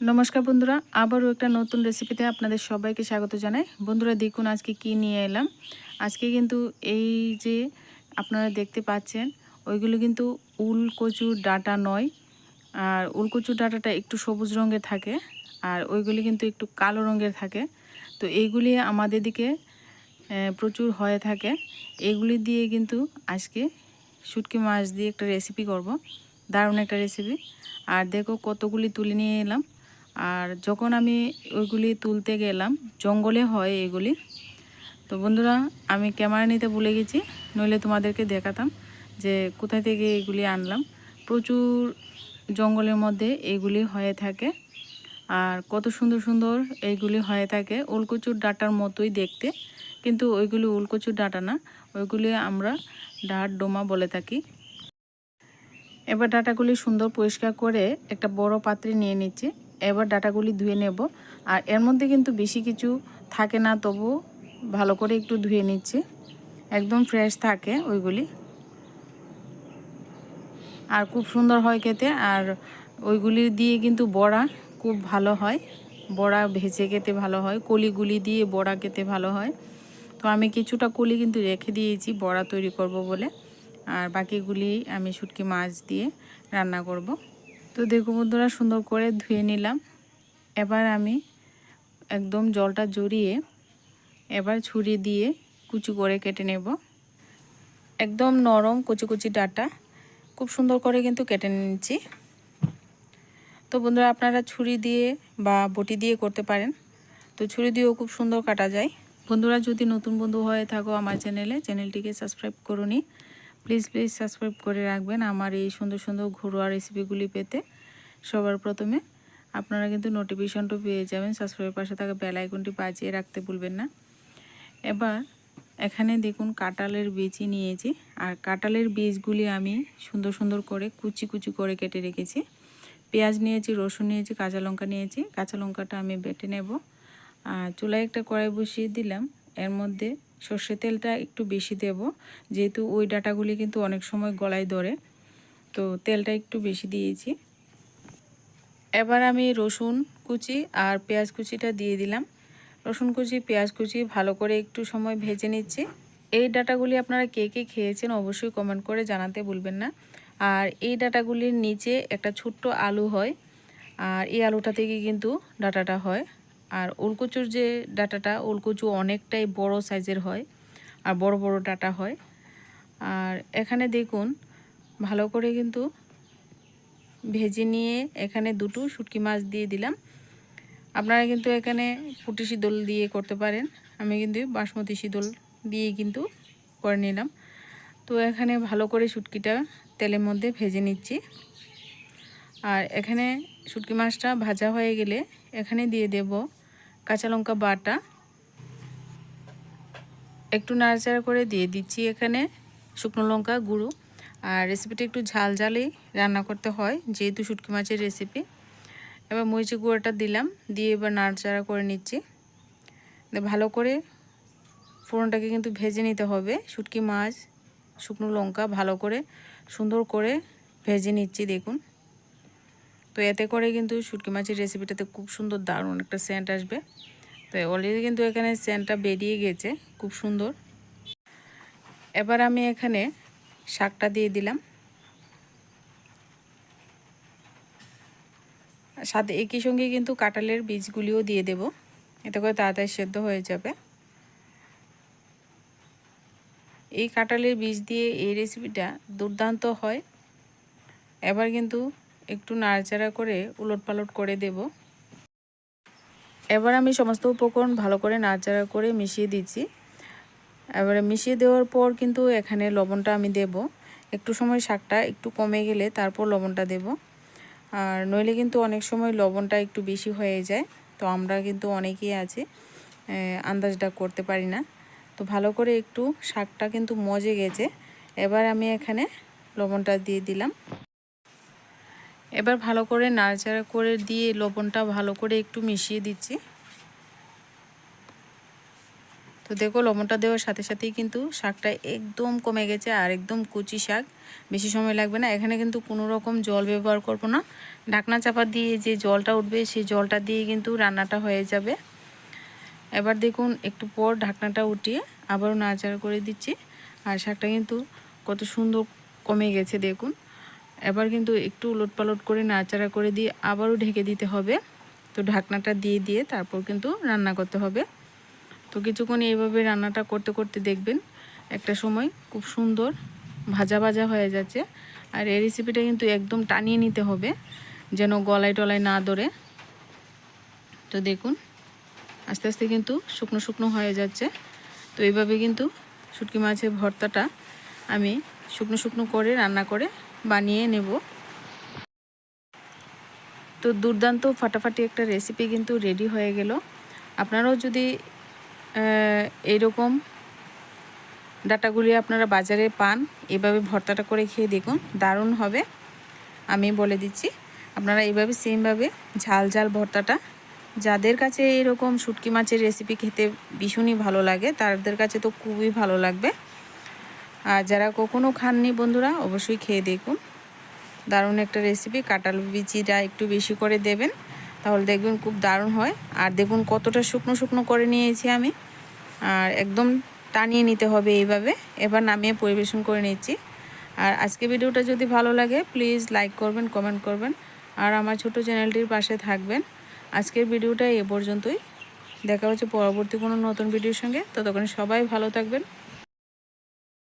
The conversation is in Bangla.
নমস্কার বন্ধুরা, আবারও একটা নতুন রেসিপিতে আপনাদের সবাইকে স্বাগত জানাই। বন্ধুরা দেখুন আজকে কি নিয়ে এলাম। আজকে কিন্তু এই যে আপনারা দেখতে পাচ্ছেন ওইগুলো কিন্তু উলকচুর ডাঁটা নয়। আর উলকচুর ডাঁটাটা একটু সবুজ রঙের থাকে আর ওইগুলি কিন্তু একটু কালো রঙের থাকে। তো এইগুলি আমাদের দিকে প্রচুর হয়ে থাকে। এগুলি দিয়ে কিন্তু আজকে শুটকি মাছ দিয়ে একটা রেসিপি করব, দারুণ একটা রেসিপি। আর দেখো কতগুলি তুলে নিয়ে এলাম। আর যখন আমি ওইগুলি তুলতে গেলাম জঙ্গলে হয় এগুলি। তো বন্ধুরা আমি ক্যামেরা নিতে ভুলে গেছি, নইলে তোমাদেরকে দেখাতাম যে কোথায় থেকে এগুলি আনলাম। প্রচুর জঙ্গলের মধ্যে এইগুলি হয়ে থাকে আর কত সুন্দর সুন্দর এইগুলি হয়ে থাকে। উলকচুর ডাঁটার মতোই দেখতে, কিন্তু ওইগুলি উলকচুর ডাঁটা না, ওইগুলি আমরা ডাঁট ডোমা বলে থাকি। এবার ডাঁটাগুলি সুন্দর পরিষ্কার করে একটা বড় পাত্রে নিয়ে নিচ্ছি। এবার ডাঁটাগুলি ধুয়ে নেব। আর এর মধ্যে কিন্তু বেশি কিছু থাকে না, তবু ভালো করে একটু ধুয়ে নিচ্ছি, একদম ফ্রেশ থাকে ওইগুলি। আর খুব সুন্দর হয় খেতে। আর ওইগুলি দিয়ে কিন্তু বড়া খুব ভালো হয়, বড়া ভেজে খেতে ভালো হয়, কলিগুলি দিয়ে বড়া খেতে ভালো হয়। তো আমি কিছুটা কলি কিন্তু রেখে দিয়েছি বড়া তৈরি করব বলে, আর বাকিগুলি আমি শুটকি মাছ দিয়ে রান্না করব। তো দেখো বন্ধুরা সুন্দর করে ধুয়ে নিলাম। এবার আমি একদম জলটা জড়িয়ে এবার ছুরি দিয়ে কুচি করে কেটে নেব। একদম নরম কুচি কুচি ডাঁটা খুব সুন্দর করে কিন্তু কেটে নিচ্ছি। তো বন্ধুরা আপনারা ছুরি দিয়ে বা বটি দিয়ে করতে পারেন, তো ছুরি দিয়েও খুব সুন্দর কাটা যায়। বন্ধুরা যদি নতুন বন্ধু হয়ে থাকো আমার চ্যানেলটিকে সাবস্ক্রাইব করুন। প্লিজ সাবস্ক্রাইব করে রাখবেন আমার এই সুন্দর সুন্দর ঘরোয়া রেসিপিগুলি পেতে। সবার প্রথমে আপনারা কিন্তু নোটিফিকেশনটা পেয়ে যাবেন। সাবস্ক্রাইবের পাশে থাকা বেল আইকনটি বাজিয়ে রাখতে ভুলবেন না। এবার এখানে দেখুন কাঁঠালের বীজই নিয়েছি, আর কাঁঠালের বীজগুলি আমি সুন্দর সুন্দর করে কুচি কুচি করে কেটে রেখেছি। পেঁয়াজ নিয়েছি, রসুন নিয়েছি, কাঁচা লঙ্কা নিয়েছি। কাঁচা লঙ্কাটা আমি বেটে নেব। আর চুলায় একটা কড়াই বসিয়ে দিলাম। এর মধ্যে সর্ষে তেলটা একটু বেশি দেব, যেহেতু ওই ডাঁটাগুলি কিন্তু অনেক সময় গলায় ধরে, তো তেলটা একটু বেশি দিয়েছি। এবার আমি রসুন কুচি আর পেঁয়াজ কুচিটা দিয়ে দিলাম। রসুন কুচি পেঁয়াজ কুচি ভালো করে একটু সময় ভেজে নিচ্ছি। এই ডাঁটাগুলি আপনারা কে কে খেয়েছেন অবশ্যই কমেন্ট করে জানাতে ভুলবেন না। আর এই ডাঁটাগুলির নিচে একটা ছোট্ট আলু হয়, আর এই আলুটা থেকে কিন্তু ডাঁটাটা হয়। আর ওলকচুর যে ডাঁটাটা, ওলকচু অনেকটাই বড় সাইজের হয় আর বড় বড় ডাঁটা হয়। আর এখানে দেখুন ভালো করে কিন্তু ভেজে নিয়ে এখানে দুটো শুটকি মাছ দিয়ে দিলাম। আপনারা কিন্তু এখানে পুঁটি শিদল দিয়ে করতে পারেন, আমি কিন্তু বাসমতি শিদল দিয়ে কিন্তু করে নিলাম। তো এখানে ভালো করে শুটকিটা তেলের মধ্যে ভেজে নিচ্ছি। আর এখানে শুটকি মাছটা ভাজা হয়ে গেলে এখানে দিয়ে দেব কাঁচা লঙ্কা বাটা, একটু নাড়াচাড়া করে দিয়ে দিচ্ছি এখানে শুকনো লঙ্কা গুঁড়ো। আর রেসিপিটা একটু ঝাল ঝালেই রান্না করতে হয় যেহেতু শুটকি মাছের রেসিপি। এবার মরিচের গুঁড়োটা দিলাম, দিয়ে এবার নাড়াচাড়া করে নিচ্ছি। ভালো করে ফোড়নটাকে কিন্তু ভেজে নিতে হবে। শুটকি মাছ শুকনো লঙ্কা ভালো করে সুন্দর করে ভেজে নিচ্ছি দেখুন। তো এতে করে কিন্তু শুটকি মাছের রেসিপিটাতে খুব সুন্দর দারুণ একটা সেন্ট আসবে। তো অলরেডি কিন্তু এখানে সেন্টটা বেরিয়ে গেছে খুব সুন্দর। এবার আমি এখানে শাকটা দিয়ে দিলাম, সাথে একই সঙ্গে কিন্তু কাঁঠালের বীজগুলিও দিয়ে দেব, এতে করে তাড়াতাড়ি সেদ্ধ হয়ে যাবে। এই কাঁঠালের বীজ দিয়ে এই রেসিপিটা দুর্দান্ত হয়। এবার কিন্তু একটু নাড়াচাড়া করে উলটপালট করে দেব। এবার আমি সমস্ত উপকরণ ভালো করে নাড়াচাড়া করে মিশিয়ে দিচ্ছি। এবারে মিশিয়ে দেওয়ার পর কিন্তু এখানে লবণটা আমি দেব। একটু সময় শাকটা একটু কমে গেলে তারপর লবণটা দেব। আর নইলে কিন্তু অনেক সময় লবণটা একটু বেশি হয়ে যায়, তো আমরা কিন্তু অনেকেই আছে আন্দাজটা করতে পারি না। তো ভালো করে একটু শাকটা কিন্তু মজে গেছে। এবার আমি এখানে লবণটা দিয়ে দিলাম। এবার ভালো করে নাড়াচাড়া করে দিয়ে লবণটা ভালো করে একটু মিশিয়ে দিচ্ছি। তো দেখো লবণটা দেওয়ার সাথে সাথেই কিন্তু শাকটা একদম কমে গেছে আর একদম কুচি শাক, বেশি সময় লাগবে না। এখানে কিন্তু কোনো রকম জল ব্যবহার করব না, ঢাকনা চাপা দিয়ে যে জলটা উঠবে সেই জলটা দিয়ে কিন্তু রান্নাটা হয়ে যাবে। এবার দেখুন একটু পর ঢাকনাটা উঠিয়ে আবারও নাড়াচাড়া করে দিচ্ছি আর শাকটা কিন্তু কত সুন্দর কমে গেছে দেখুন। এবার কিন্তু একটু উলটপালট করে নাড়াচাড়া করে দিয়ে আবারও ঢেকে দিতে হবে। তো ঢাকনাটা দিয়ে দিয়ে তারপর কিন্তু রান্না করতে হবে। তো কিছুক্ষণ এইভাবে রান্নাটা করতে করতে দেখবেন একটা সময় খুব সুন্দর ভাজা ভাজা হয়ে যাচ্ছে। আর এই রেসিপিটা কিন্তু একদম টানিয়ে নিতে হবে যেন গলায় টলায় না ধরে। তো দেখুন আস্তে আস্তে কিন্তু শুকনো শুকনো হয়ে যাচ্ছে। তো এইভাবে কিন্তু শুটকি মাছের ভর্তাটা আমি শুকনো শুকনো করে রান্না করে বানিয়ে নেব। তো দুর্দান্ত ফাটাফাটি একটা রেসিপি কিন্তু রেডি হয়ে গেল। আপনারাও যদি এইরকম ডাটাগুলি আপনারা বাজারে পান, এভাবে ভর্তাটা করে খেয়ে দেখুন, দারুণ হবে। আমি বলে দিচ্ছি আপনারা এইভাবে সেমভাবে ঝাল ঝাল ভর্তাটা, যাদের কাছে এরকম শুটকি মাছের রেসিপি খেতে ভীষণই ভালো লাগে তাদের কাছে তো খুবই ভালো লাগবে। আর যারা কখনো খাননি বন্ধুরা অবশ্যই খেয়ে দেখুন, দারুণ একটা রেসিপি। কাঁঠাল বিচিটা একটু বেশি করে দেবেন, তাহলে দেখবেন খুব দারুণ হয়। আর দেখুন কতটা শুকনো শুকনো করে নিয়েছি আমি, আর একদম টানিয়ে নিতে হবে এইভাবে। এবার নামিয়ে পরিবেশন করে নিচ্ছি। আর আজকে ভিডিওটা যদি ভালো লাগে প্লিজ লাইক করবেন, কমেন্ট করবেন আর আমার ছোট চ্যানেলটির পাশে থাকবেন। আজকের ভিডিওটা এ পর্যন্তই, দেখা হচ্ছে পরবর্তী কোনো নতুন ভিডিওর সঙ্গে। ততক্ষণ সবাই ভালো থাকবেন।